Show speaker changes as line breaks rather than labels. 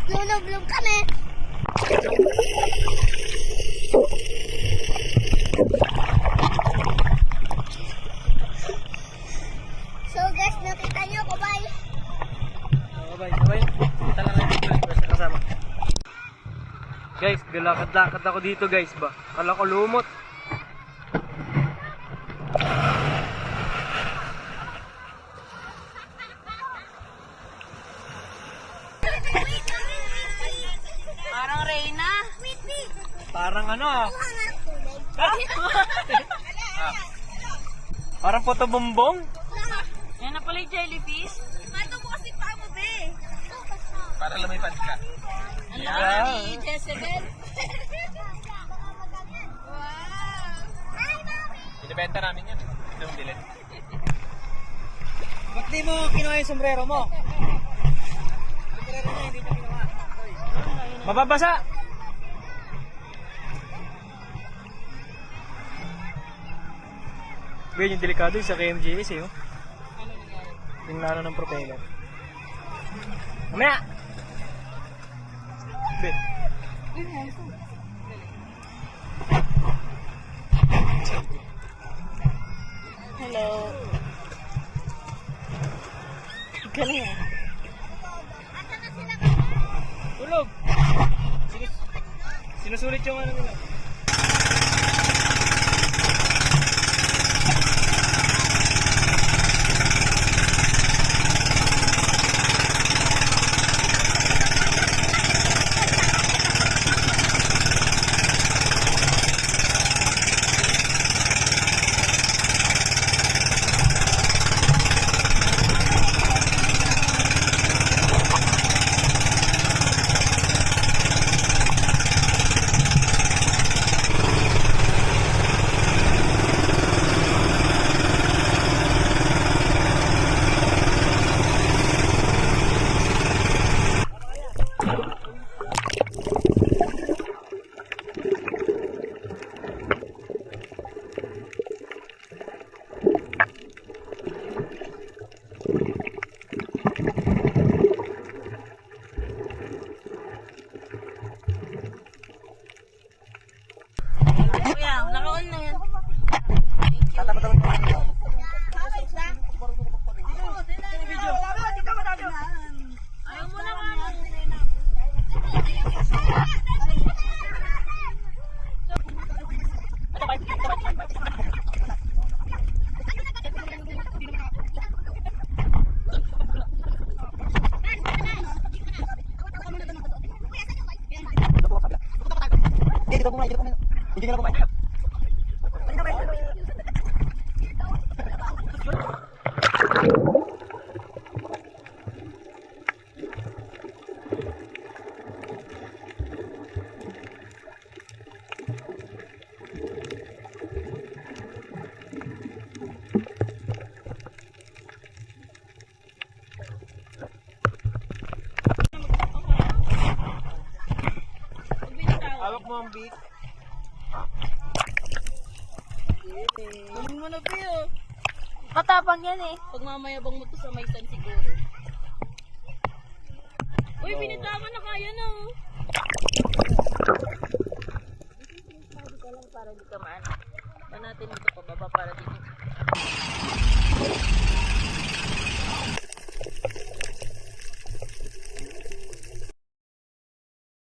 Lulog kami. So guys, nakita niyo ko ba?
Sabay. Kita lang natin yung kasama. Guys, galakad-lakad ako dito guys ba? Kala ko lumot.
Parang Reyna.
Parang ano ah. Parang potobumbong.
Yan na pala yung jellyfish. Ito mo kasi pa mo, be.
Para lumipad ka.
Ang laki ni Jezebel. Wow.
Binibenta namin yan. Hindi mo bilhin. Ba't di mo kinuha yung sombrero mo? Sombrero niya hindi niya kinuha. Mababasa! Ganyan yung delikado yung sa KMGS eh. Oh. Yung nano ng propeller. Mamaya! Be.
Hello. Galing ah.
Tulog! Sinusulit yung ano nila.
Kuya, naka-on na yan. Ayaw mo na nga.
Hawak mo ang beat.
Kunin mo na, Pio. Matapang yan eh. Pag mamayabang mo to sa may san siguro. Uy, binitawan na kaya na oh. Sabi ka lang para di ka maano. Ba natin ito pababa para dito.